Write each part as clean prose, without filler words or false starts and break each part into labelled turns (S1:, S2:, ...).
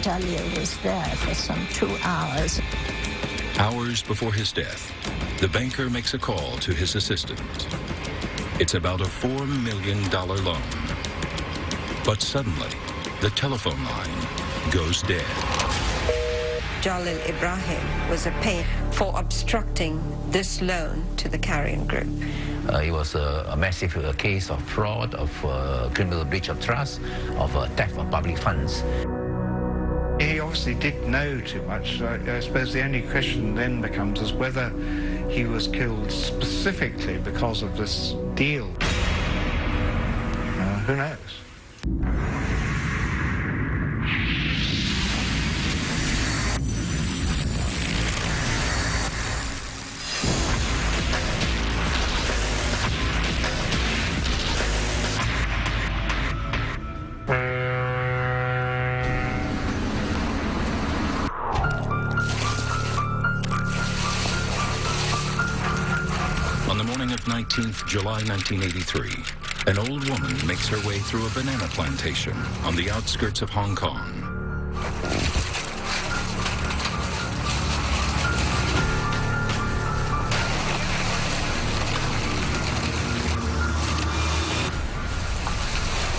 S1: Jalil was there for some 2 hours.
S2: Hours before his death, the banker makes a call to his assistant. It's about a $4 million loan. But suddenly, the telephone line goes dead.
S3: Jalil Ibrahim was paid for obstructing this loan to the carrion group.
S4: It was a massive case of fraud, of criminal breach of trust, of theft of public funds.
S5: He obviously did know too much. I suppose the only question then becomes is whether he was killed specifically because of this deal. Who knows?
S2: On the morning of 19th July 1983, an old woman makes her way through a banana plantation on the outskirts of Hong Kong.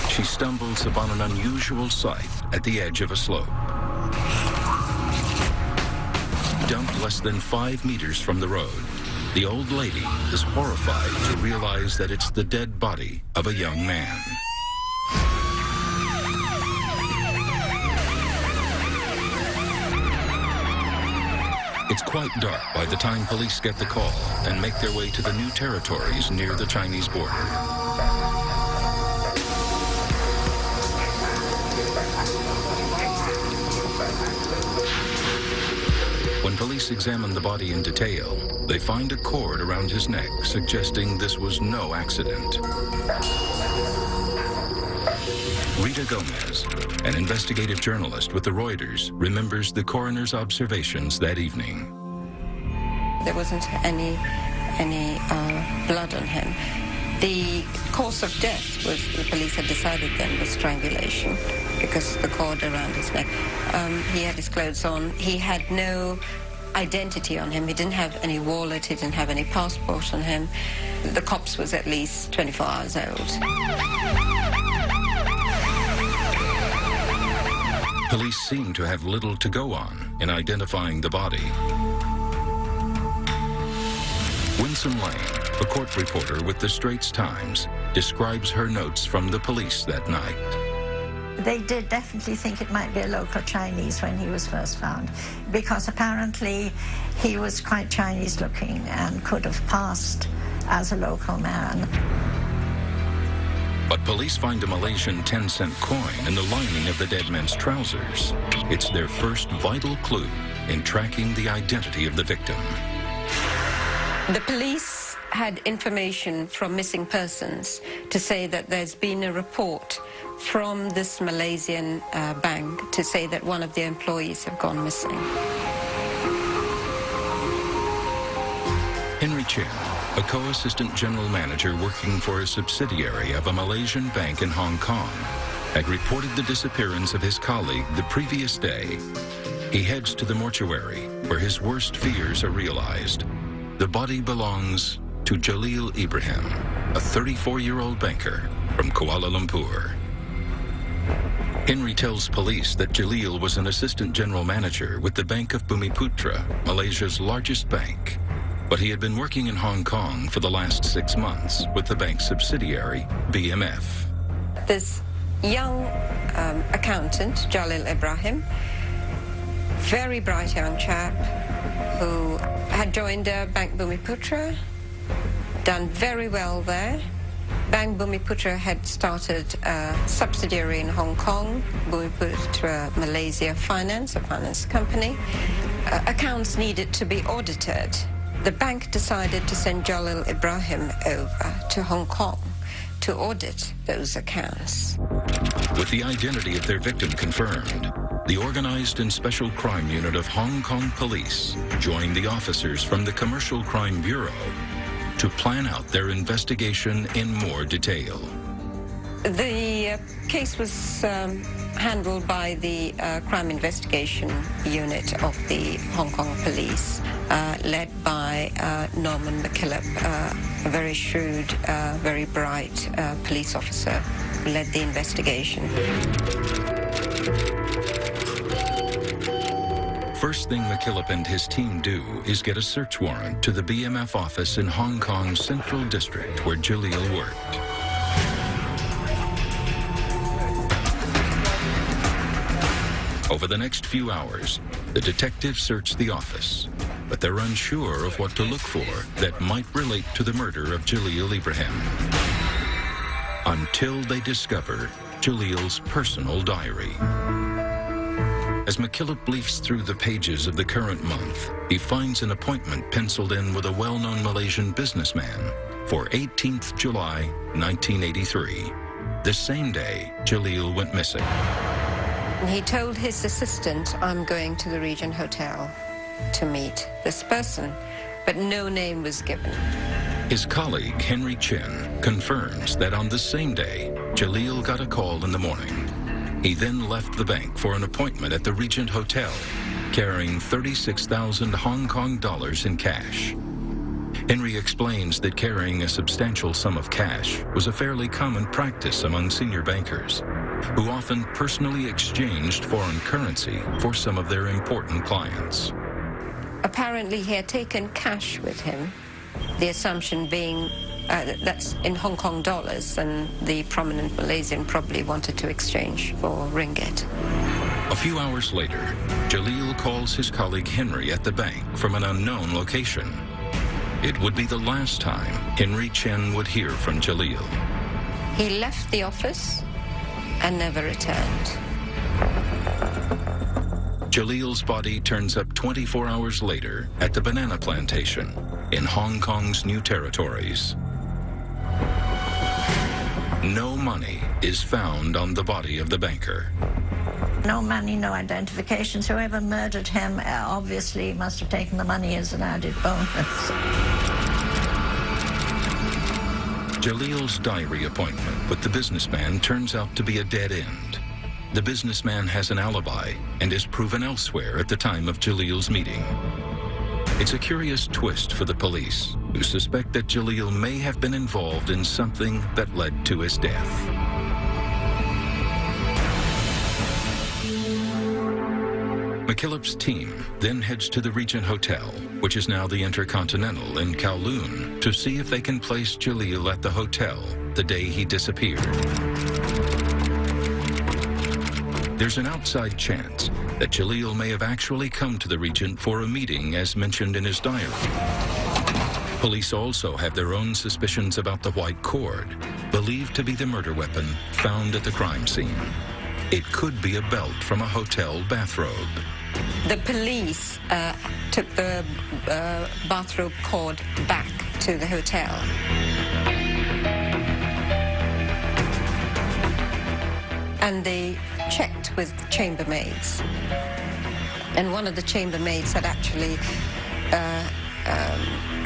S2: She stumbles upon an unusual sight at the edge of a slope. Dumped less than 5 meters from the road, the old lady is horrified to realize that it's the dead body of a young man. It's quite dark by the time police get the call and make their way to the new territories near the Chinese border. When police examine the body in detail, they find a cord around his neck, suggesting this was no accident. Rita Gomez, an investigative journalist with the Reuters, remembers the coroner's observations that evening.
S3: There wasn't any blood on him. The cause of death was, the police had decided then, was strangulation because the cord around his neck. He had his clothes on. He had no identity on him. He didn't have any wallet. He didn't have any passport on him. The corpse was at least 24 hours old.
S2: Police seem to have little to go on in identifying the body. Winsome Lane, a court reporter with the Straits Times, describes her notes from the police that night.
S1: They did definitely think it might be a local Chinese when he was first found, because apparently he was quite Chinese looking and could have passed as a local man.
S2: But police find a Malaysian 10-cent coin in the lining of the dead man's trousers. It's their first vital clue in tracking the identity of the victim.
S3: The police had information from missing persons to say that there's been a report from this Malaysian bank to say that one of their employees have gone missing.
S2: Henry Chin, a co-assistant general manager working for a subsidiary of a Malaysian bank in Hong Kong, had reported the disappearance of his colleague the previous day. He heads to the mortuary, where his worst fears are realized. The body belongs to Jalil Ibrahim, a 34-year-old banker from Kuala Lumpur. Henry tells police that Jalil was an assistant general manager with the Bank of Bumiputra, Malaysia's largest bank. But he had been working in Hong Kong for the last 6 months with the bank's subsidiary, BMF.
S3: This young accountant, Jalil Ibrahim, very bright young chap who had joined Bank Bumiputra, done very well there. Bank Bumiputra had started a subsidiary in Hong Kong, Bumiputra Malaysia Finance, a finance company. Accounts needed to be audited. The bank decided to send Jalil Ibrahim over to Hong Kong to audit those accounts.
S2: With the identity of their victim confirmed, the Organized and Special Crime Unit of Hong Kong Police joined the officers from the Commercial Crime Bureau to plan out their investigation in more detail.
S3: The case was handled by the Crime Investigation Unit of the Hong Kong Police, led by Norman McKillop, a very shrewd, very bright police officer who led the investigation.
S2: First thing McKillop and his team do is get a search warrant to the BMF office in Hong Kong's Central District where Jalil worked. Over the next few hours, the detectives search the office, but they're unsure of what to look for that might relate to the murder of Jalil Ibrahim. Until they discover Jalil's personal diary. As McKillop leafs through the pages of the current month, he finds an appointment penciled in with a well-known Malaysian businessman for 18th July, 1983. The same day, Jalil went missing.
S3: He told his assistant, I'm going to the Regent Hotel to meet this person, but no name was given.
S2: His colleague, Henry Chen, confirms that on the same day, Jalil got a call in the morning. He then left the bank for an appointment at the Regent Hotel, carrying 36,000 Hong Kong dollars in cash. Henry explains that carrying a substantial sum of cash was a fairly common practice among senior bankers, who often personally exchanged foreign currency for some of their important clients.
S3: Apparently he had taken cash with him, the assumption being that's in Hong Kong dollars, and the prominent Malaysian probably wanted to exchange for ringgit.
S2: A few hours later, Jalil calls his colleague Henry at the bank from an unknown location. It would be the last time Henry Chen would hear from Jalil.
S3: He left the office and never returned.
S2: Jalil's body turns up 24 hours later at the banana plantation in Hong Kong's New Territories. No money is found on the body of the banker.
S1: No money, no identifications. Whoever murdered him obviously must have taken the money as an added bonus.
S2: Jalil's diary appointment with the businessman turns out to be a dead end. The businessman has an alibi and is proven elsewhere at the time of Jalil's meeting. It's a curious twist for the police, who suspect that Jalil may have been involved in something that led to his death. McKillop's team then heads to the Regent Hotel, which is now the Intercontinental in Kowloon, to see if they can place Jalil at the hotel the day he disappeared. There's an outside chance that Jalil may have actually come to the Regent for a meeting as mentioned in his diary. Police also have their own suspicions about the white cord, believed to be the murder weapon found at the crime scene. It could be a belt from a hotel bathrobe.
S3: The police took the bathrobe cord back to the hotel. And they checked with chambermaids. And one of the chambermaids had actually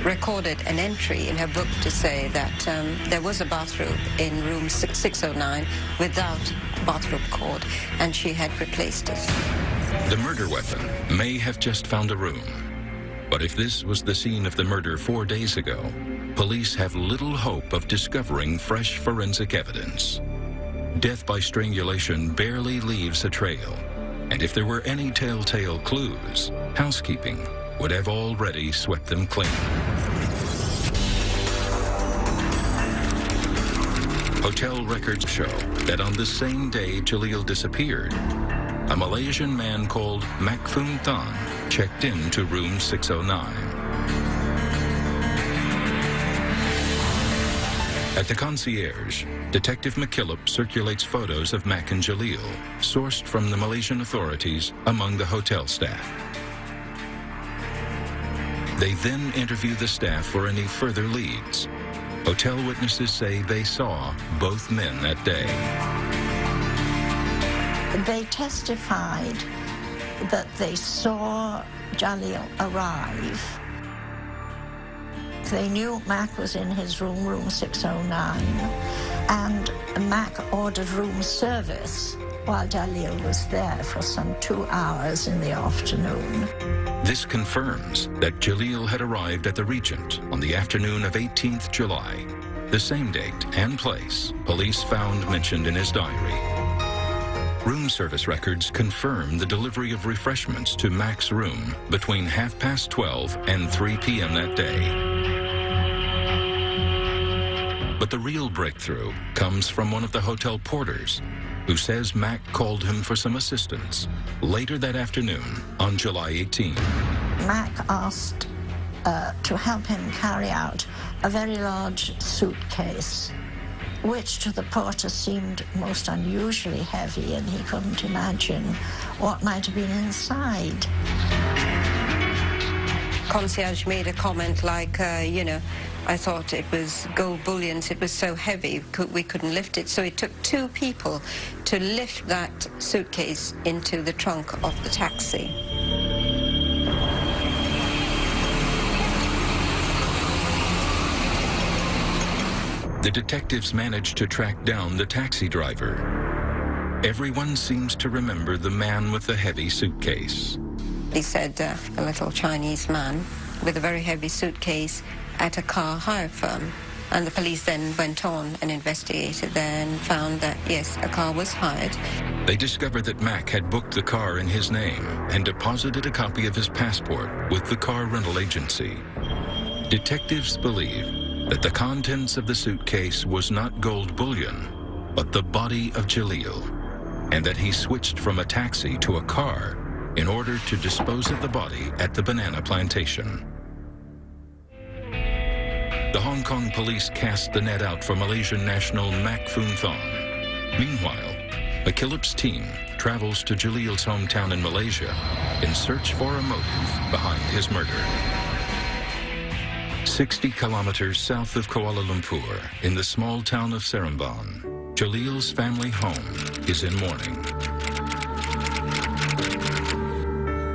S3: recorded an entry in her book to say that there was a bathrobe in room 609 without bathrobe cord, and she had replaced it.
S2: The murder weapon may have just found a room. But if this was the scene of the murder 4 days ago, police have little hope of discovering fresh forensic evidence. Death by strangulation barely leaves a trail, and if there were any telltale clues, housekeeping would have already swept them clean. Hotel records show that on the same day Jalil disappeared, a Malaysian man called Mak Foon Tan checked into room 609. At the concierge, Detective McKillop circulates photos of Mak and Jalil, sourced from the Malaysian authorities among the hotel staff. They then interview the staff for any further leads. Hotel witnesses say they saw both men that day.
S1: They testified that they saw Jalil arrive. They knew Mac was in his room, room 609. And Mac ordered room service while Jalil was there for some 2 hours in the afternoon.
S2: This confirms that Jalil had arrived at the Regent on the afternoon of 18th July, the same date and place police found mentioned in his diary. Room service records confirm the delivery of refreshments to Mac's room between 12:30 and 3 p.m. that day. But the real breakthrough comes from one of the hotel porters, who says Mac called him for some assistance later that afternoon on July 18.
S1: Mac asked to help him carry out a very large suitcase, which to the porter seemed most unusually heavy, and he couldn't imagine what might have been inside.
S3: Concierge made a comment like, I thought it was gold bullions, it was so heavy, we couldn't lift it. So it took 2 people to lift that suitcase into the trunk of the taxi.
S2: The detectives managed to track down the taxi driver. Everyone seems to remember the man with the heavy suitcase.
S3: He said a little Chinese man with a very heavy suitcase at a car hire firm. And the police then went on and investigated there and found that, yes, a car was hired.
S2: They discovered that Mac had booked the car in his name and deposited a copy of his passport with the car rental agency. Detectives believe that the contents of the suitcase was not gold bullion, but the body of Jalil, and that he switched from a taxi to a car in order to dispose of the body at the banana plantation. The Hong Kong police cast the net out for Malaysian national Mac Foon Thong. Meanwhile, McKillop's team travels to Jalil's hometown in Malaysia in search for a motive behind his murder. 60 kilometers south of Kuala Lumpur, in the small town of Seremban, Jalil's family home is in mourning.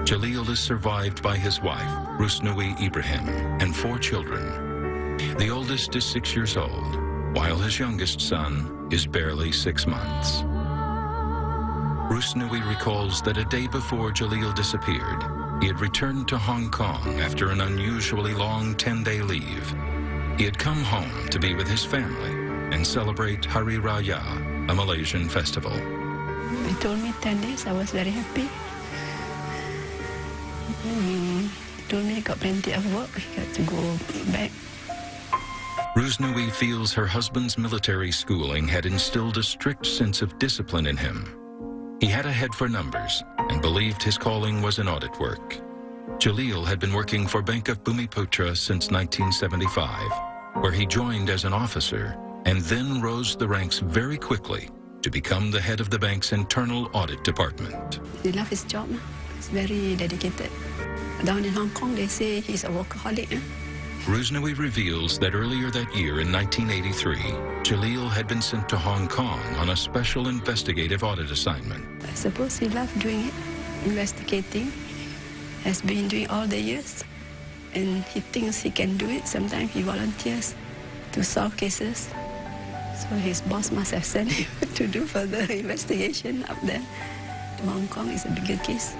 S2: Jalil is survived by his wife, Jalil Ibrahim, and 4 children. The oldest is 6 years old, while his youngest son is barely 6 months. Jalil recalls that a day before Jalil disappeared, he had returned to Hong Kong after an unusually long 10-day leave. He had come home to be with his family and celebrate Hari Raya, a Malaysian festival.
S6: He told me 10 days, I was very happy. He told me he got plenty of work, he got to go back.
S2: Rusnui feels her husband's military schooling had instilled a strict sense of discipline in him. He had a head for numbers and believed his calling was in audit work. Jalil had been working for Bank of Bumiputra since 1975, where he joined as an officer and then rose the ranks very quickly to become the head of the bank's internal audit department.
S6: He loved his job. He's very dedicated. Down in Hong Kong, they say he's a workaholic.
S2: Rusnui reveals that earlier that year in 1983, Jalil had been sent to Hong Kong on a special investigative audit assignment.
S6: I suppose he loved doing it, investigating. Has been doing all the years, and he thinks he can do it. Sometimes he volunteers to solve cases. So his boss must have sent him to do further investigation up there. Hong Kong is a bigger case,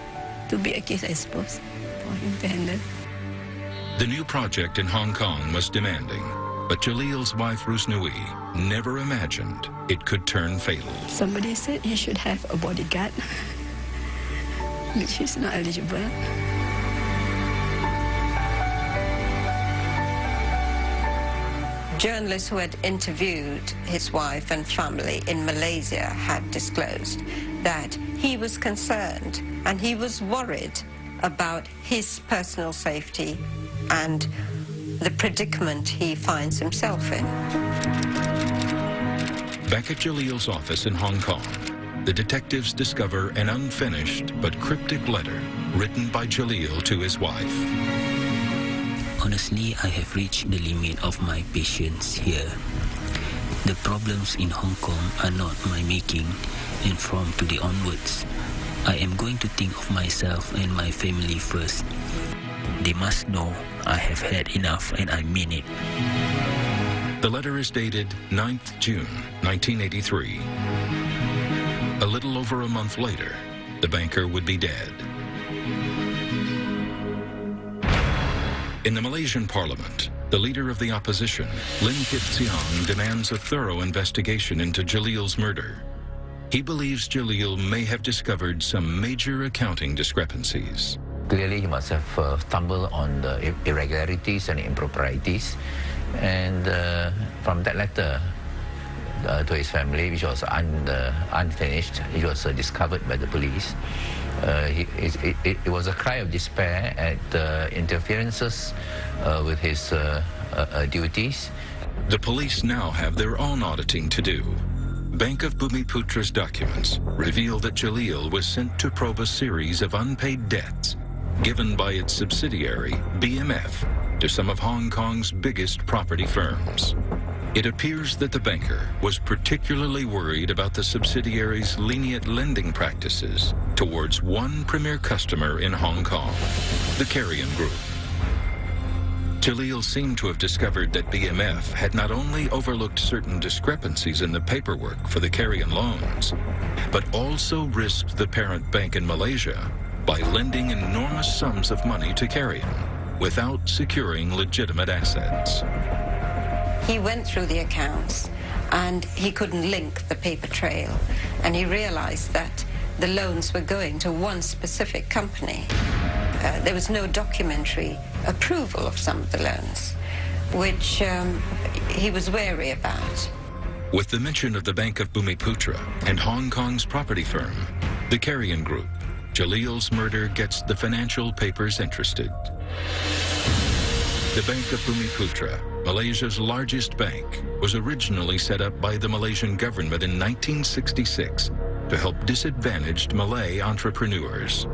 S6: too big a case, I suppose, for him to handle.
S2: The new project in Hong Kong was demanding, but Jalil's wife Rusnui never imagined it could turn fatal.
S6: Somebody said he should have a bodyguard, which is not eligible.
S3: Journalists who had interviewed his wife and family in Malaysia had disclosed that he was concerned and he was worried about his personal safety and the predicament he finds himself in.
S2: Back at Jalil's office in Hong Kong, the detectives discover an unfinished but cryptic letter written by Jalil to his wife.
S7: Honestly, I have reached the limit of my patience here. The problems in Hong Kong are not my making, and from today onwards, I am going to think of myself and my family first. They must know I have had enough and I mean it.
S2: The letter is dated 9th June, 1983. A little over a month later, the banker would be dead. In the Malaysian parliament, the leader of the opposition, Lim Kip Siang, demands a thorough investigation into Jalil's murder. He believes Jalil may have discovered some major accounting discrepancies.
S4: Clearly, he must have stumbled on the irregularities and improprieties. And from that letter to his family, which was unfinished, it was discovered by the police. It was a cry of despair at interferences with his duties.
S2: The police now have their own auditing to do. Bank of Bumiputra's documents reveal that Jalil was sent to probe a series of unpaid debts given by its subsidiary, BMF, to some of Hong Kong's biggest property firms. It appears that the banker was particularly worried about the subsidiary's lenient lending practices towards one premier customer in Hong Kong, the Carrion Group. Jalil seemed to have discovered that BMF had not only overlooked certain discrepancies in the paperwork for the Carrion loans, but also risked the parent bank in Malaysia by lending enormous sums of money to Carrion without securing legitimate assets.
S3: He went through the accounts and he couldn't link the paper trail, and he realized that the loans were going to one specific company. There was no documentary approval of some of the loans, which he was wary about.
S2: With the mention of the Bank of Bumiputra and Hong Kong's property firm, the Carrion Group, Jalil's murder gets the financial papers interested. The Bank of Bumiputra, Malaysia's largest bank, was originally set up by the Malaysian government in 1966 to help disadvantaged Malay entrepreneurs.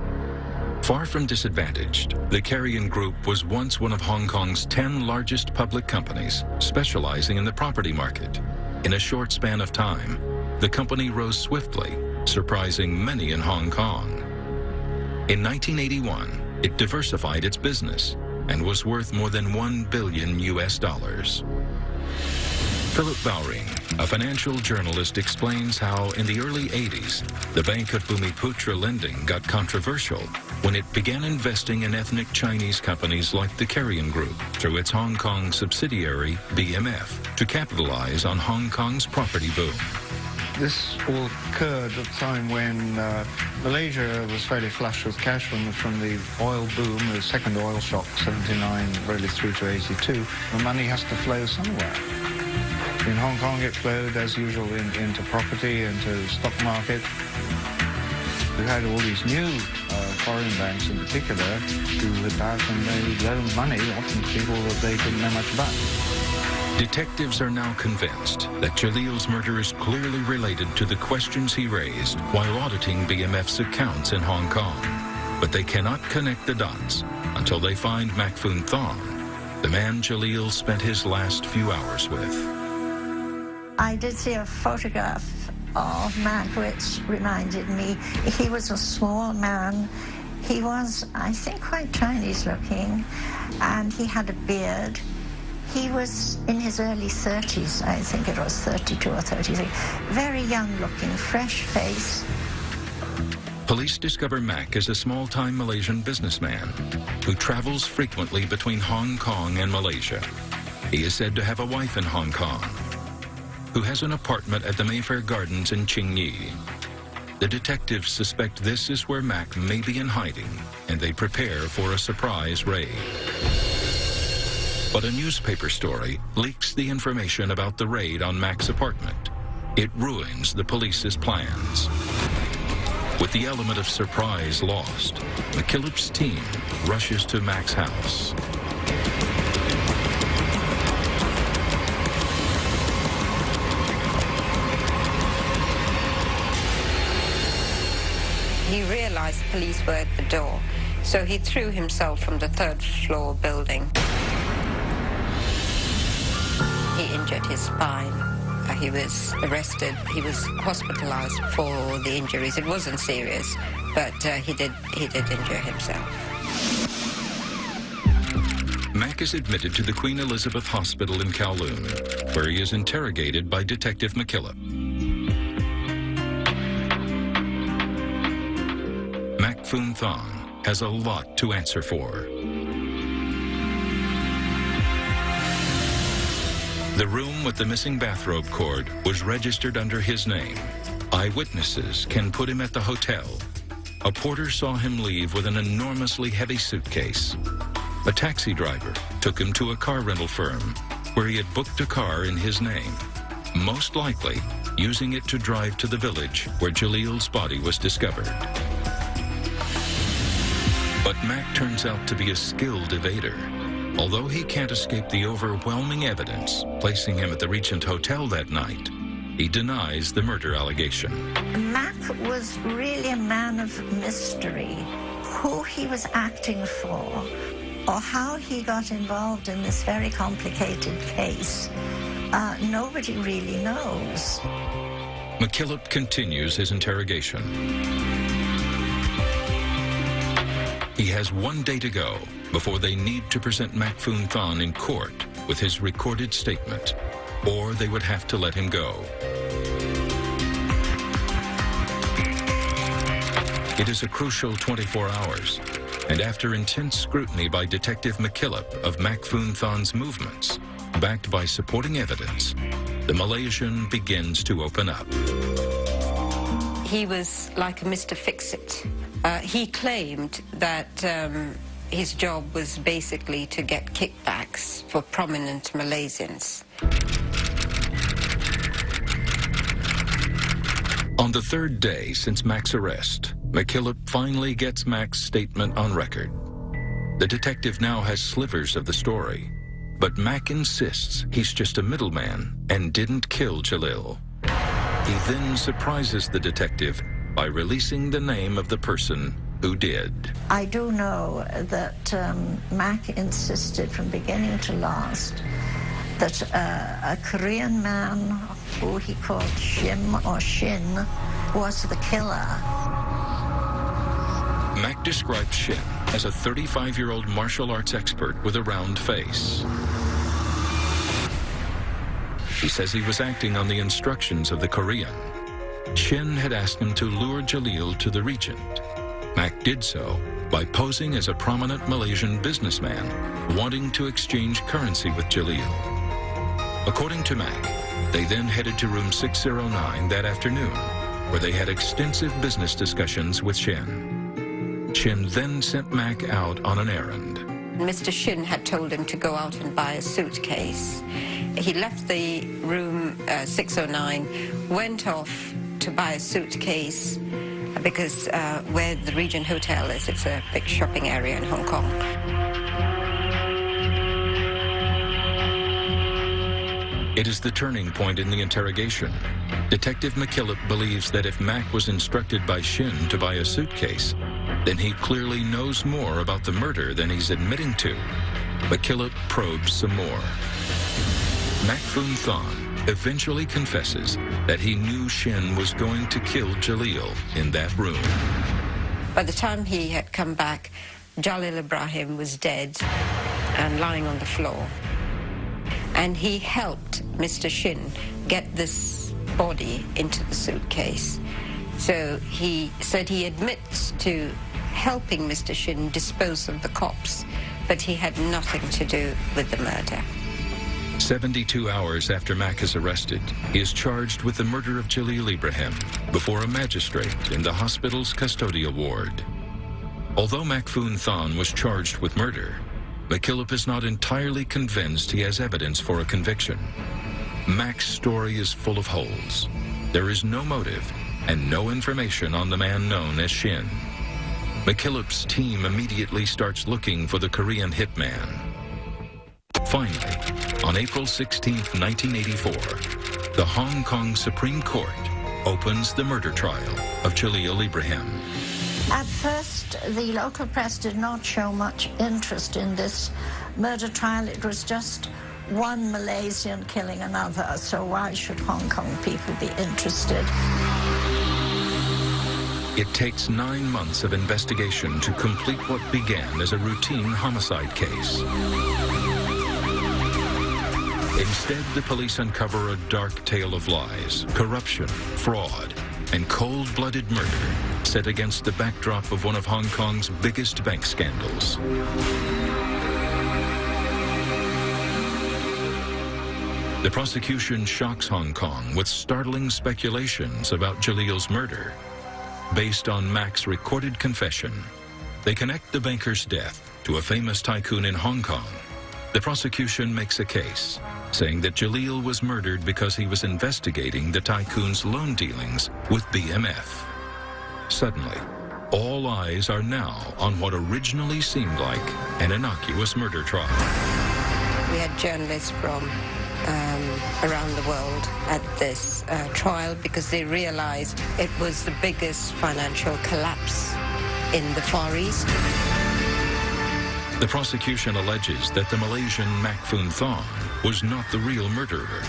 S2: Far from disadvantaged, the Carrion Group was once one of Hong Kong's 10 largest public companies, specializing in the property market. In a short span of time, the company rose swiftly, surprising many in Hong Kong. In 1981, it diversified its business and was worth more than $1 billion. Philip Bowring, a financial journalist, explains how in the early 80s, the Bank of Bumiputra lending got controversial when it began investing in ethnic Chinese companies like the Carrion Group through its Hong Kong subsidiary, BMF, to capitalize on Hong Kong's property boom.
S5: This all occurred at a time when Malaysia was fairly flush with cash from the oil boom, the second oil shock, 79 really through to 82. The money has to flow somewhere. In Hong Kong, it flowed, as usual, into property, into stock market. We had all these new foreign banks in particular who lived out and they loaned money, often to people that they didn't know much about.
S2: Detectives are now convinced that Jalil's murder is clearly related to the questions he raised while auditing BMF's accounts in Hong Kong. But they cannot connect the dots until they find Mak Foon Thong, the man Jalil spent his last few hours with.
S1: I did see a photograph of Mak, which reminded me, he was a small man. He was, I think, quite Chinese looking, and he had a beard. He was in his early 30s, I think it was 32 or 33. Very young looking, fresh face.
S2: Police discover Mak is a small-time Malaysian businessman who travels frequently between Hong Kong and Malaysia. He is said to have a wife in Hong Kong, who has an apartment at the Mayfair Gardens in Tsing Yi. The detectives suspect this is where Mak may be in hiding, and they prepare for a surprise raid. But a newspaper story leaks the information about the raid on Mak's apartment. It ruins the police's plans. With the element of surprise lost, McKillop's team rushes to Mak's house.
S3: He realized police were at the door, so he threw himself from the third-floor building. He injured his spine. He was arrested. He was hospitalized for the injuries. It wasn't serious, but he did injure himself.
S2: Mac is admitted to the Queen Elizabeth Hospital in Kowloon, where he is interrogated by Detective McKillop. Mac Phoon Thon has a lot to answer for. The room with the missing bathrobe cord was registered under his name. Eyewitnesses can put him at the hotel. A porter saw him leave with an enormously heavy suitcase. A taxi driver took him to a car rental firm where he had booked a car in his name, most likely using it to drive to the village where Jalil's body was discovered. But Mac turns out to be a skilled evader. Although he can't escape the overwhelming evidence placing him at the Regent Hotel that night, he denies the murder allegation.
S1: Mac was really a man of mystery. Who he was acting for, or how he got involved in this very complicated case, nobody really knows.
S2: McKillop continues his interrogation. He has one day to go before they need to present Mac Phoon Thon in court with his recorded statement, or they would have to let him go. It is a crucial 24 hours, and after intense scrutiny by Detective McKillop of Mac Phoon Thon's movements, backed by supporting evidence, the Malaysian begins to open up.
S3: He was like a Mr. Fix-It. He claimed that his job was basically to get kickbacks for prominent Malaysians.
S2: On the third day since Mac's arrest, McKillop finally gets Mac's statement on record. The detective now has slivers of the story, but Mac insists he's just a middleman and didn't kill Jalil. He then surprises the detective by releasing the name of the person who did.
S1: I do know that Mac insisted from beginning to last that a Korean man who he called Shim or Shin was the killer.
S2: Mac described Shin as a 35-year-old martial arts expert with a round face. He says he was acting on the instructions of the Korean. Shin had asked him to lure Jalil to the Regent. Mac did so by posing as a prominent Malaysian businessman wanting to exchange currency with Jalil. According to Mac, they then headed to room 609 that afternoon, where they had extensive business discussions with Shin. Shin then sent Mac out on an errand.
S3: Mr. Shin had told him to go out and buy a suitcase. He left the room 609, went off to buy a suitcase because where the Regent Hotel is, it's a big shopping area in Hong Kong.
S2: It is the turning point in the interrogation. Detective McKillop believes that if Mac was instructed by Shin to buy a suitcase, then he clearly knows more about the murder than he's admitting to. McKillop probes some more. Mac Phoon Thon eventually confesses that he knew Shin was going to kill Jalil in that room.
S3: By the time he had come back, Jalil Ibrahim was dead and lying on the floor. And he helped Mr. Shin get this body into the suitcase. So he said he admits to helping Mr. Shin dispose of the corpse, but he had nothing to do with the murder.
S2: 72 hours after Mac is arrested, he is charged with the murder of Jalil Ibrahim before a magistrate in the hospital's custodial ward. Although Mac Phoon Thon was charged with murder, McKillop is not entirely convinced he has evidence for a conviction. Mac's story is full of holes. There is no motive and no information on the man known as Shin. McKillop's team immediately starts looking for the Korean hitman. Finally, on April 16, 1984, the Hong Kong Supreme Court opens the murder trial of Jalil Ibrahim.
S1: At first, the local press did not show much interest in this murder trial. It was just one Malaysian killing another, so why should Hong Kong people be interested?
S2: It takes 9 months of investigation to complete what began as a routine homicide case. Instead, the police uncover a dark tale of lies, corruption, fraud, and cold-blooded murder set against the backdrop of one of Hong Kong's biggest bank scandals. The prosecution shocks Hong Kong with startling speculations about Jalil's murder. Based on Mac's recorded confession, they connect the banker's death to a famous tycoon in Hong Kong. The prosecution makes a case, saying that Jalil was murdered because he was investigating the tycoon's loan dealings with BMF. Suddenly, all eyes are now on what originally seemed like an innocuous murder trial.
S3: We had journalists from around the world at this trial because they realized it was the biggest financial collapse in the Far East.
S2: The prosecution alleges that the Malaysian Mac Foon Thon was not the real murderer,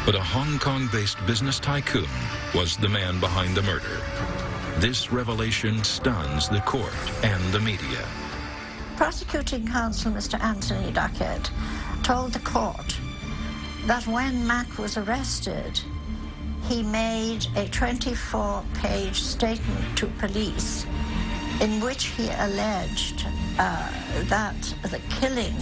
S2: but a Hong Kong-based business tycoon was the man behind the murder. This revelation stuns the court and the media.
S1: Prosecuting counsel Mr. Anthony Duckett told the court that when Mac was arrested, he made a 24-page statement to police in which he alleged that the killing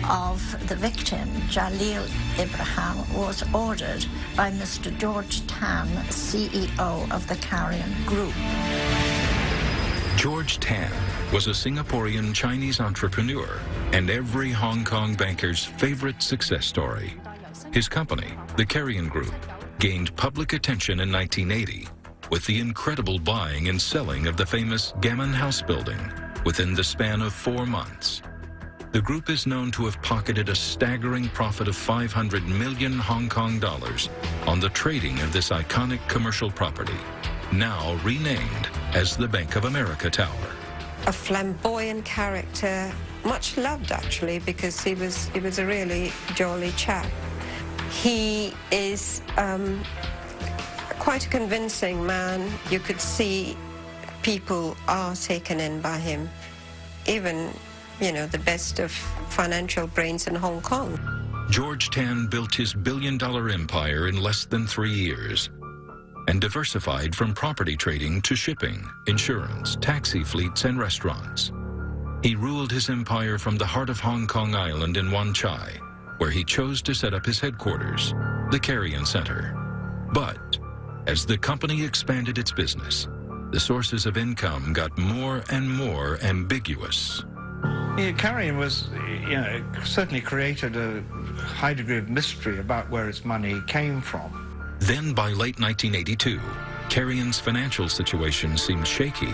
S1: of the victim, Jalil Ibrahim, was ordered by Mr. George Tan, CEO of the Carrion Group.
S2: George Tan was a Singaporean Chinese entrepreneur and every Hong Kong banker's favorite success story. His company, the Carrion Group, gained public attention in 1980 with the incredible buying and selling of the famous Gammon House building within the span of 4 months. The group is known to have pocketed a staggering profit of 500 million Hong Kong dollars on the trading of this iconic commercial property, now renamed as the Bank of America Tower.
S3: A flamboyant character, much loved actually, because he was a really jolly chap. He is quite a convincing man. You could see people are taken in by him. Even, you know, the best of financial brains in Hong Kong.
S2: George Tan built his billion-dollar empire in less than 3 years and diversified from property trading to shipping, insurance, taxi fleets, and restaurants. He ruled his empire from the heart of Hong Kong Island in Wan Chai, where he chose to set up his headquarters, the Carrion Center. But as the company expanded its business, the sources of income got more and more ambiguous.
S5: Yeah, Carrion was, certainly created a high degree of mystery about where its money came from.
S2: Then by late 1982, Carrion's financial situation seemed shaky.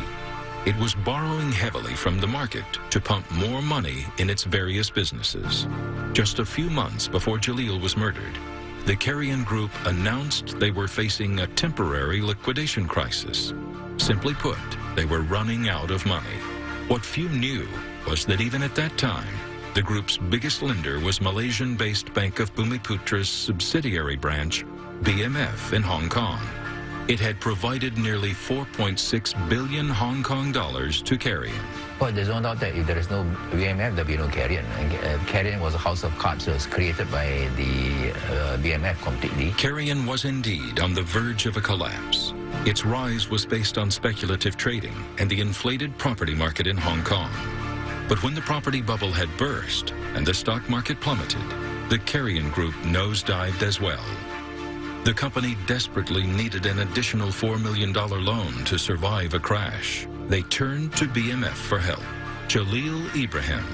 S2: It was borrowing heavily from the market to pump more money in its various businesses. Just a few months before Jalil was murdered, the Carrion Group announced they were facing a temporary liquidation crisis. Simply put, they were running out of money. What few knew was that even at that time, the group's biggest lender was Malaysian-based Bank of Bumiputra's subsidiary branch, BMF, in Hong Kong. It had provided nearly 4.6 billion Hong Kong dollars to Carrion.
S4: Well, there's no doubt that if there is no BMF, there'll be no Carrion. And Carrion was a house of cards. It was created by the BMF completely.
S2: Carrion was indeed on the verge of a collapse. Its rise was based on speculative trading and the inflated property market in Hong Kong. But when the property bubble had burst and the stock market plummeted, the Carrion Group nosedived as well. The company desperately needed an additional $4 million loan to survive a crash. They turned to BMF for help. Jalil Ibrahim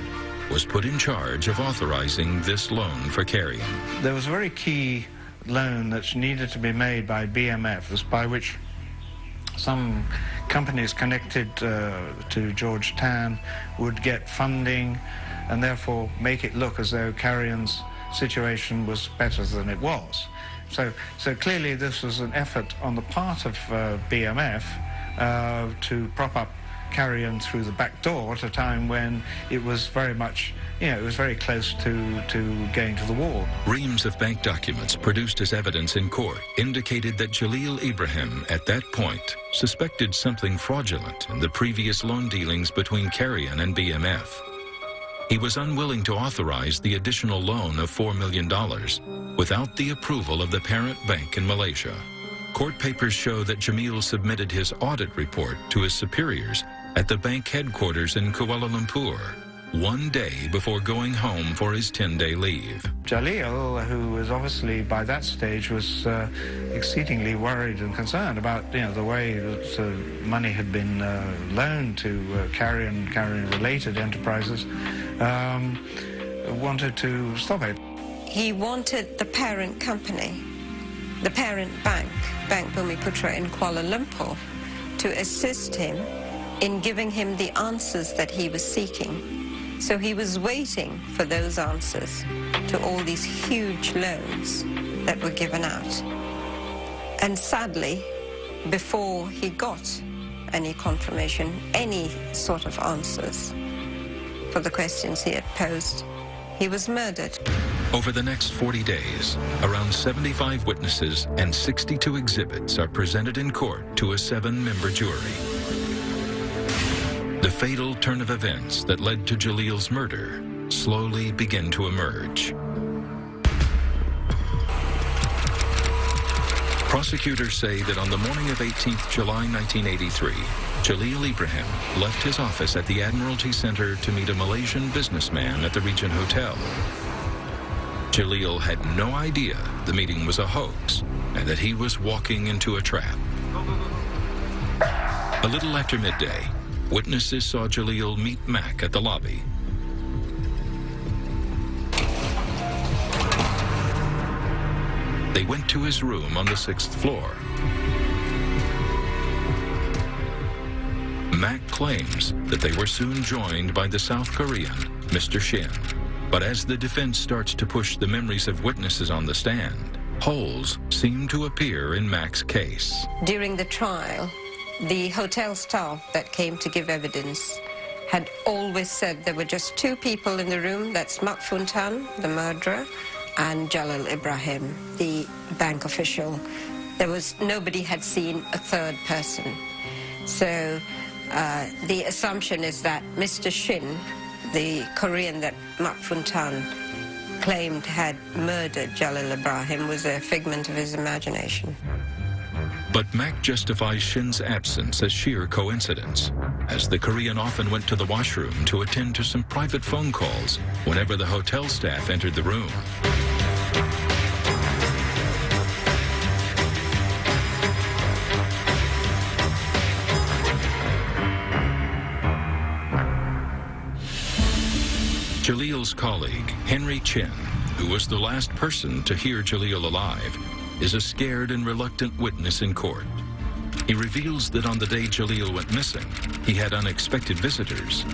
S2: was put in charge of authorizing this loan for Carrion.
S5: There was a very key loan that needed to be made by BMF, by which some companies connected to George Tan would get funding and therefore make it look as though Carrion's situation was better than it was. So clearly this was an effort on the part of BMF to prop up Carrion through the back door at a time when it was very much, it was very close to going to the wall.
S2: Reams of bank documents produced as evidence in court indicated that Jalil Ibrahim, at that point, suspected something fraudulent in the previous loan dealings between Carrion and BMF. He was unwilling to authorize the additional loan of $4 million without the approval of the parent bank in Malaysia. Court papers show that Jamil submitted his audit report to his superiors at the bank headquarters in Kuala Lumpur, one day before going home for his 10-day leave.
S5: Jalil, who was obviously by that stage was exceedingly worried and concerned about the way that money had been loaned to Carrion-related enterprises, wanted to stop it.
S3: He wanted the parent company, the parent bank, Bank Bumiputra in Kuala Lumpur, to assist him in giving him the answers that he was seeking. So he was waiting for those answers to all these huge loans that were given out. And sadly, before he got any confirmation, any sort of answers for the questions he had posed, he was murdered.
S2: Over the next 40 days, around 75 witnesses and 62 exhibits are presented in court to a 7-member jury. The fatal turn of events that led to Jalil's murder slowly begin to emerge. Prosecutors say that on the morning of 18th July 1983, Jalil Ibrahim left his office at the Admiralty Center to meet a Malaysian businessman at the Regent Hotel. Jalil had no idea the meeting was a hoax and that he was walking into a trap. A little after midday, witnesses saw Jalil meet Mac at the lobby. They went to his room on the 6th floor. Mac claims that they were soon joined by the South Korean, Mr. Shin. But as the defense starts to push the memories of witnesses on the stand, holes seem to appear in Mac's case.
S3: During the trial, the hotel staff that came to give evidence had always said there were just 2 people in the room, that's Mahathir Tan, the murderer, and Jalil Ibrahim, the bank official. Nobody had seen a third person. So the assumption is that Mr. Shin, the Korean that Mahathir Tan claimed had murdered Jalil Ibrahim, was a figment of his imagination.
S2: But Mac justifies Shin's absence as sheer coincidence, as the Korean often went to the washroom to attend to some private phone calls whenever the hotel staff entered the room. Jalil's colleague, Henry Chen, who was the last person to hear Jalil alive, is a scared and reluctant witness in court. He reveals that on the day Jalil went missing, he had unexpected visitors.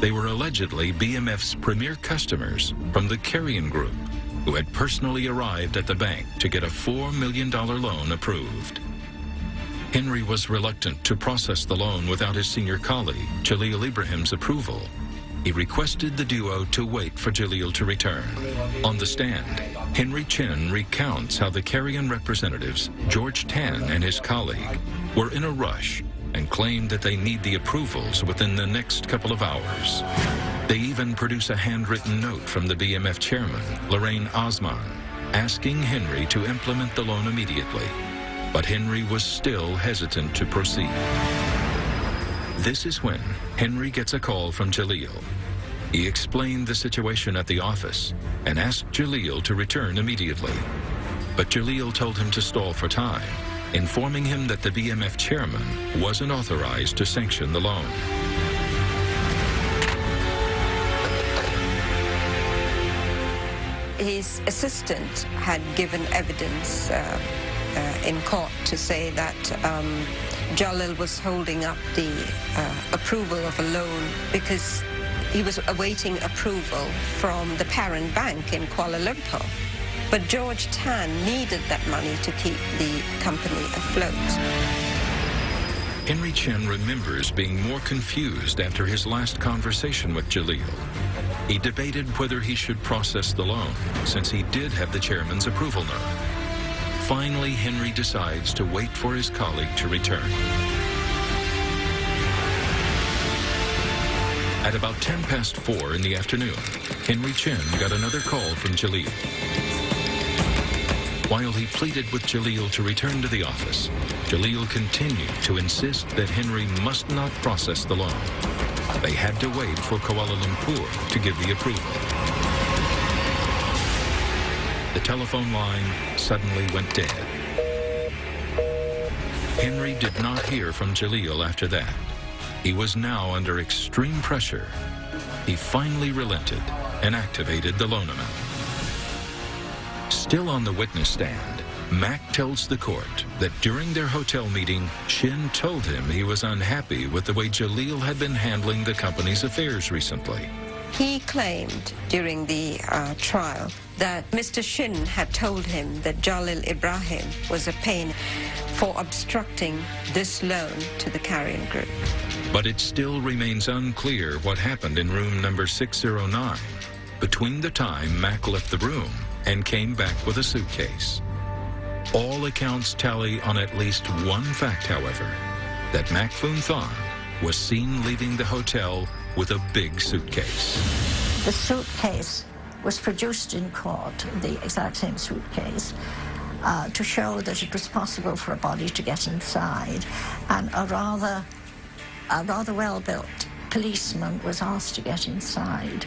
S2: They were allegedly BMF's premier customers from the Carrion Group, who had personally arrived at the bank to get a $4 million loan approved. Henry was reluctant to process the loan without his senior colleague, Jalil Ibrahim's approval. He requested the duo to wait for Jalil to return. On the stand, Henry Chen recounts how the Carrion representatives, George Tan and his colleague, were in a rush and claimed that they need the approvals within the next couple of hours. They even produce a handwritten note from the BMF chairman, Lorraine Osman, asking Henry to implement the loan immediately. But Henry was still hesitant to proceed. This is when Henry gets a call from Jalil. He explained the situation at the office and asked Jalil to return immediately. But Jalil told him to stall for time, informing him that the BMF chairman wasn't authorized to sanction the loan.
S3: His assistant had given evidence in court to say that Jalil was holding up the approval of a loan because he was awaiting approval from the parent bank in Kuala Lumpur. But George Tan needed that money to keep the company afloat.
S2: Henry Chen remembers being more confused after his last conversation with Jalil. He debated whether he should process the loan, since he did have the chairman's approval note. Finally, Henry decides to wait for his colleague to return. At about 4:10 in the afternoon, Henry Chen got another call from Jalil. While he pleaded with Jalil to return to the office, Jalil continued to insist that Henry must not process the loan. They had to wait for Kuala Lumpur to give the approval. The telephone line suddenly went dead. Henry did not hear from Jalil after that. He was now under extreme pressure. He finally relented and activated the loan amount. Still on the witness stand, Mac tells the court that during their hotel meeting, Shin told him he was unhappy with the way Jalil had been handling the company's affairs recently.
S3: He claimed during the trial that Mr. Shin had told him that Jalil Ibrahim was a pain for obstructing this loan to the carrion group.
S2: But it still remains unclear what happened in room number 609 between the time Mac left the room and came back with a suitcase. All accounts tally on at least one fact, however, that Mac Foon Than was seen leaving the hotel with a big suitcase.
S1: The suitcase was produced in court, the exact same suitcase, to show that it was possible for a body to get inside, and a rather well-built policeman was asked to get inside,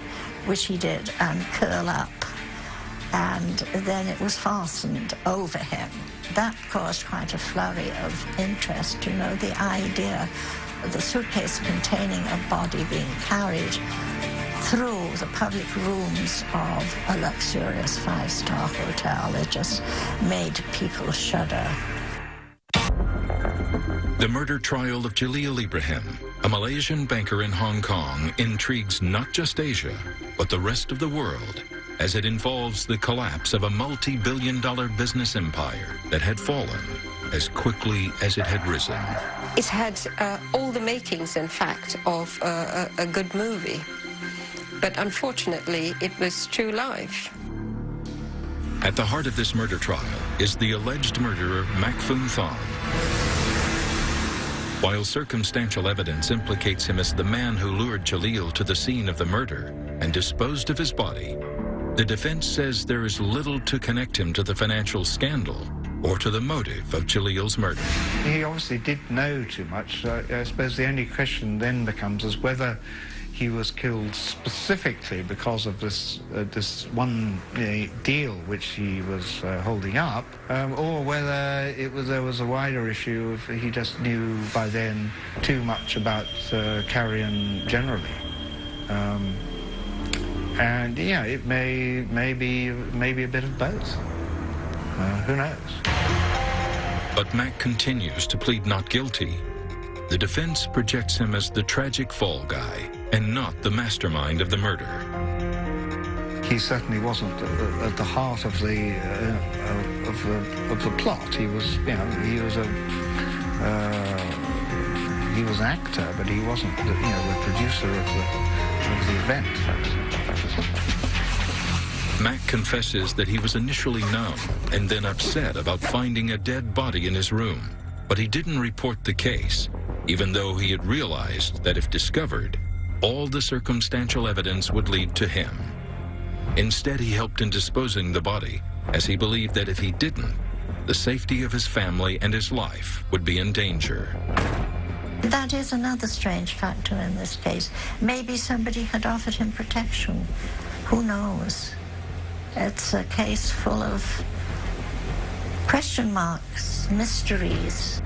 S1: which he did, and curl up, and then it was fastened over him. That caused quite a flurry of interest, you know, the idea of the suitcase containing a body being carried through the public rooms of a luxurious five-star hotel. It just made people shudder.
S2: The murder trial of Jalil Ibrahim, a Malaysian banker in Hong Kong, intrigues not just Asia, but the rest of the world, as it involves the collapse of a multi-billion-dollar business empire that had fallen as quickly as it had risen.
S3: It had all the makings, in fact, of a good movie. But unfortunately, it was true life.
S2: At the heart of this murder trial is the alleged murderer Mac Foon Than. While circumstantial evidence implicates him as the man who lured Jalil to the scene of the murder and disposed of his body, the defense says there is little to connect him to the financial scandal or to the motive of Jalil's murder.
S5: He obviously did know too much. I suppose the only question then becomes is whether he was killed specifically because of this one deal which he was holding up, or whether there was a wider issue of he just knew by then too much about carrion generally. And yeah, it may be a bit of both. Who knows?
S2: But Mac continues to plead not guilty. The defense projects him as the tragic fall guy and not the mastermind of the murder.
S5: He certainly wasn't at the heart of the plot. He was, he was an actor, but he wasn't, the producer of the event.
S2: Mac confesses that he was initially numb and then upset about finding a dead body in his room, but he didn't report the case, even though he had realized that if discovered, all the circumstantial evidence would lead to him. Instead, he helped in disposing the body, as he believed that if he didn't, the safety of his family and his life would be in danger.
S1: That is another strange factor in this case. Maybe somebody had offered him protection. Who knows? It's a case full of question marks, mysteries.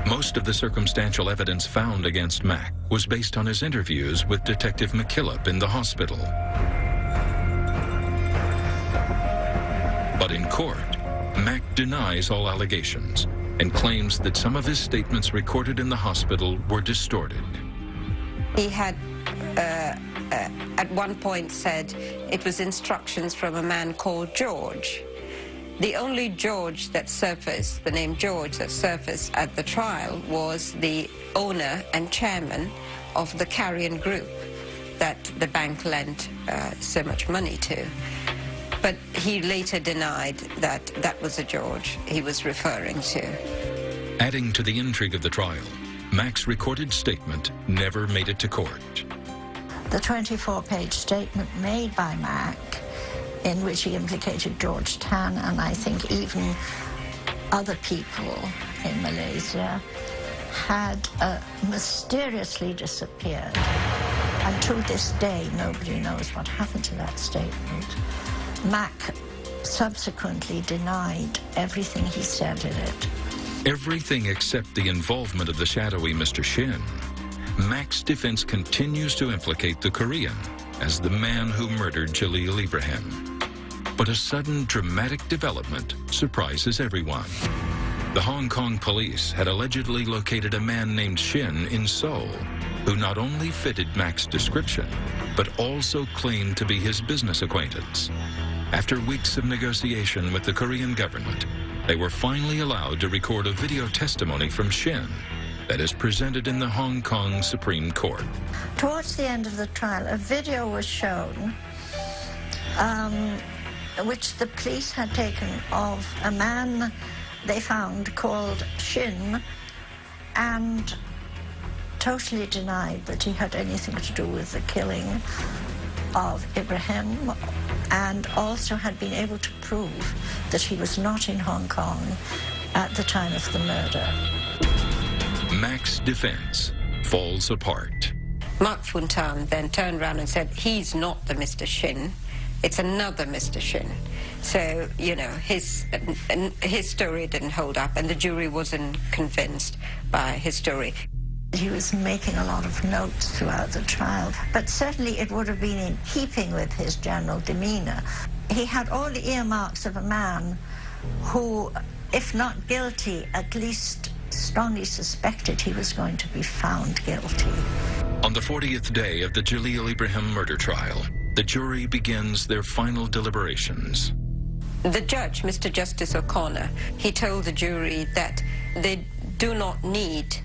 S2: Most of the circumstantial evidence found against Mac was based on his interviews with Detective McKillop in the hospital. But in court, Mac denies all allegations and claims that some of his statements recorded in the hospital were distorted.
S3: He had at one point said it was instructions from a man called George. The only George that surfaced, the name George that surfaced at the trial, was the owner and chairman of the Carrion Group that the bank lent so much money to. But he later denied that that was a George he was referring to.
S2: Adding to the intrigue of the trial, Mac's recorded statement never made it to court.
S1: The 24-page statement made by Mac, in which he implicated George Tan and I think even other people in Malaysia, had mysteriously disappeared. And to this day, nobody knows what happened to that statement. Mac subsequently denied everything he said in it.
S2: Everything except the involvement of the shadowy Mr. Shin. Mac's defense continues to implicate the Korean as the man who murdered Jalil Ibrahim. But a sudden dramatic development surprises everyone. The Hong Kong police had allegedly located a man named Shin in Seoul, who not only fitted Mac's description, but also claimed to be his business acquaintance. After weeks of negotiation with the Korean government, they were finally allowed to record a video testimony from Shin that is presented in the Hong Kong Supreme Court.
S1: Towards the end of the trial, a video was shown which the police had taken of a man they found called Shin, and totally denied that he had anything to do with the killing of Ibrahim, and also had been able to prove that he was not in Hong Kong at the time of the murder.
S2: Mac's defense falls apart.
S3: Mark Funtan then turned around and said, he's not the Mr. Shin, it's another Mr. Shin. So, you know, his story didn't hold up, and the jury wasn't convinced by his story.
S1: He was making a lot of notes throughout the trial, but certainly it would have been in keeping with his general demeanor. He had all the earmarks of a man who, if not guilty, at least strongly suspected he was going to be found guilty.
S2: On the 40th day of the Jalil Ibrahim murder trial, the jury begins their final deliberations.
S3: The judge, Mr. Justice O'Connor, he told the jury that they do not need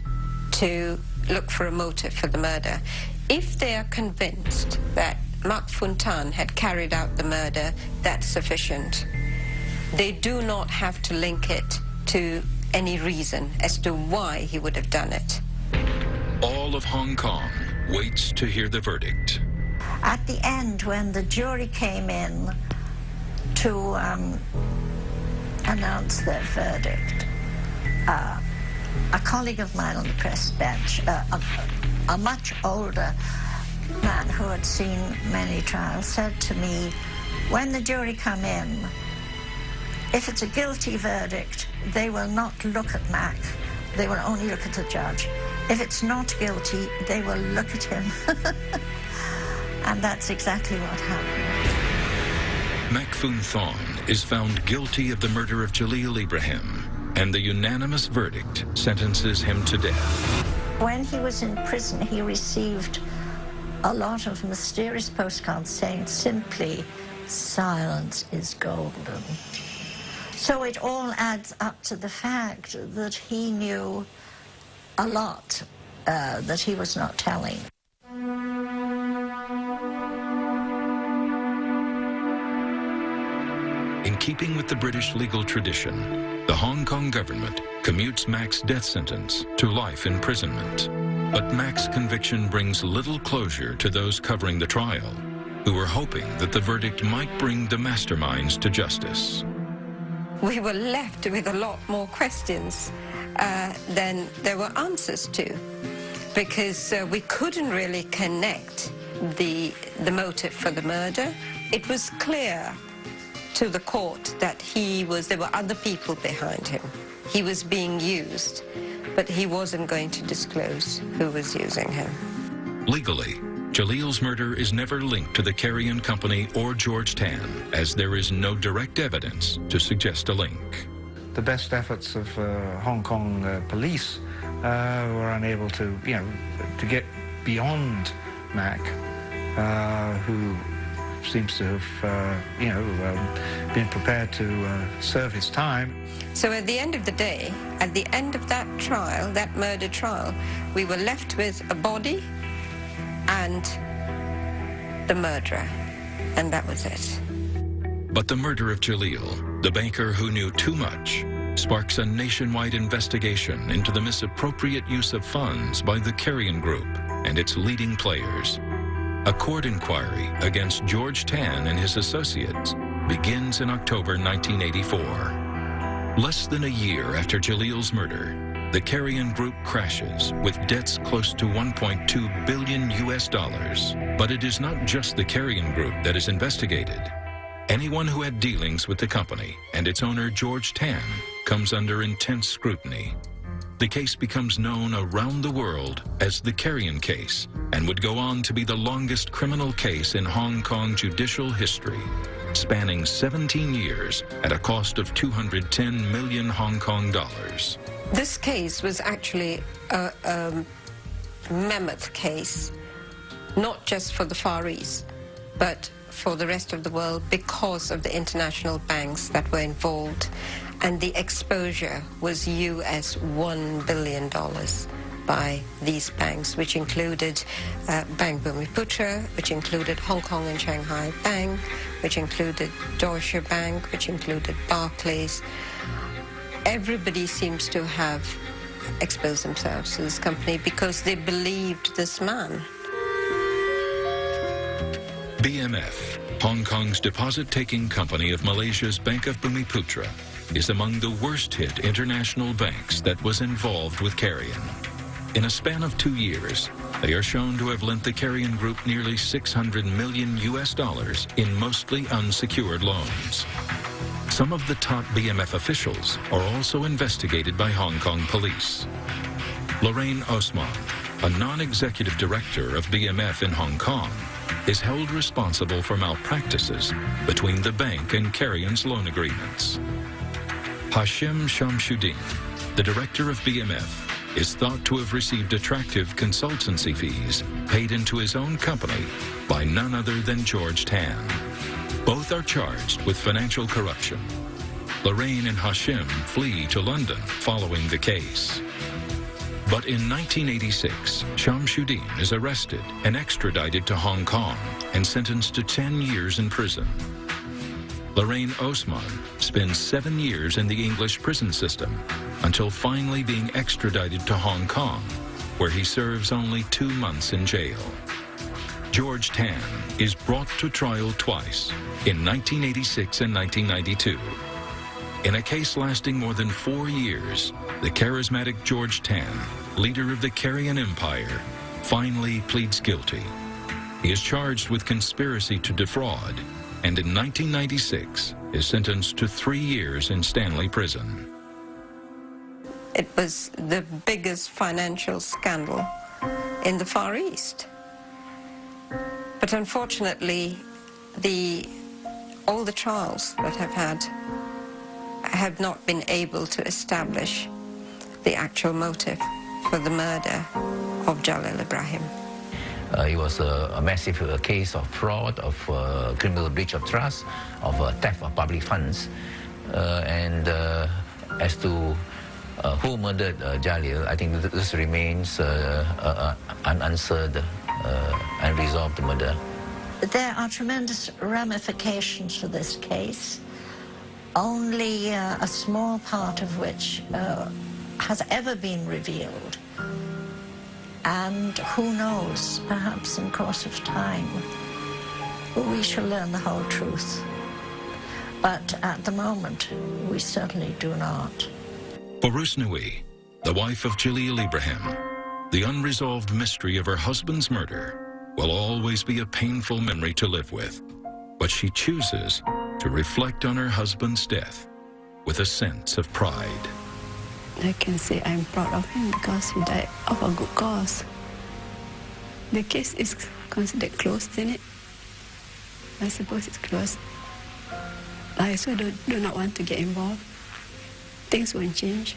S3: to look for a motive for the murder. If they are convinced that Mark Funtan had carried out the murder, that's sufficient. They do not have to link it to any reason as to why he would have done it.
S2: All of Hong Kong waits to hear the verdict.
S1: At the end, when the jury came in to announce their verdict, a colleague of mine on the press bench, a much older man who had seen many trials, said to me, when the jury come in, if it's a guilty verdict, they will not look at Mac, they will only look at the judge. If it's not guilty, they will look at him. And that's exactly what happened.
S2: Mac Funtan is found guilty of the murder of Jalil Ibrahim, and the unanimous verdict sentences him to death.
S1: When he was in prison, he received a lot of mysterious postcards saying simply, silence is golden. So it all adds up to the fact that he knew a lot that he was not telling.
S2: In keeping with the British legal tradition, the Hong Kong government commutes Mac's death sentence to life imprisonment. But Mac's conviction brings little closure to those covering the trial, who were hoping that the verdict might bring the masterminds to justice.
S3: We were left with a lot more questions than there were answers to, because we couldn't really connect the motive for the murder. It was clear to the court that there were other people behind him. He was being used, but he wasn't going to disclose who was using him.
S2: Legally, Jalil's murder is never linked to the Carrion Company or George Tan, as there is no direct evidence to suggest a link.
S5: The best efforts of Hong Kong police were unable to, to get beyond Mac, who seems to have, been prepared to serve his time.
S3: So at the end of the day, at the end of that trial, that murder trial, we were left with a body and the murderer, and that was it.
S2: But the murder of Jalil, the banker who knew too much, sparks a nationwide investigation into the misappropriate use of funds by the Carrion Group and its leading players. A court inquiry against George Tan and his associates begins in October 1984. Less than a year after Jalil's murder, the Carrion Group crashes with debts close to $1.2 billion. But it is not just the Carrion Group that is investigated. Anyone who had dealings with the company and its owner George Tan comes under intense scrutiny. The case becomes known around the world as the Carrion case and would go on to be the longest criminal case in Hong Kong judicial history, spanning 17 years at a cost of 210 million Hong Kong dollars.
S3: This case was actually a mammoth case, not just for the Far East, but for the rest of the world because of the international banks that were involved, and the exposure was US $1 billion by these banks, which included Bank Bumiputra, which included Hong Kong and Shanghai Bank, which included Deutsche Bank, which included Barclays. Everybody seems to have exposed themselves to this company because they believed this man.
S2: BMF, Hong Kong's deposit-taking company of Malaysia's Bank of Bumiputra, is among the worst-hit international banks that was involved with Carrion. In a span of 2 years, they are shown to have lent the Carrion Group nearly $600 million in mostly unsecured loans. Some of the top BMF officials are also investigated by Hong Kong police. Lorraine Osman, a non-executive director of BMF in Hong Kong, is held responsible for malpractices between the bank and Carrion's loan agreements. Hashim Shamsuddin, the director of BMF, is thought to have received attractive consultancy fees paid into his own company by none other than George Tan. Both are charged with financial corruption. Lorraine and Hashim flee to London following the case. But in 1986, Shamsuddin is arrested and extradited to Hong Kong and sentenced to 10 years in prison. Lorraine Osman spends 7 years in the English prison system until finally being extradited to Hong Kong, where he serves only 2 months in jail. George Tan is brought to trial twice, in 1986 and 1992. In a case lasting more than 4 years, the charismatic George Tan, leader of the Carrion Empire, finally pleads guilty. He is charged with conspiracy to defraud, and in 1996 is sentenced to 3 years in Stanley Prison.
S3: It was the biggest financial scandal in the Far East. But unfortunately, all the trials that have not been able to establish the actual motive for the murder of Jalil Ibrahim.
S4: It was a massive case of fraud, of criminal breach of trust, of theft of public funds. And as to who murdered Jalil, I think this remains unanswered, unresolved murder.
S1: There are tremendous ramifications for this case, only a small part of which has ever been revealed. And who knows, perhaps in course of time, we shall learn the whole truth. But at the moment, we certainly do not.
S2: For Rusnui, the wife of Jalil Ibrahim, the unresolved mystery of her husband's murder will always be a painful memory to live with. But she chooses to reflect on her husband's death with a sense of pride.
S6: I can say I'm proud of him because he died of a good cause. The case is considered closed, isn't it? I suppose it's closed. I also do not want to get involved. Things won't change.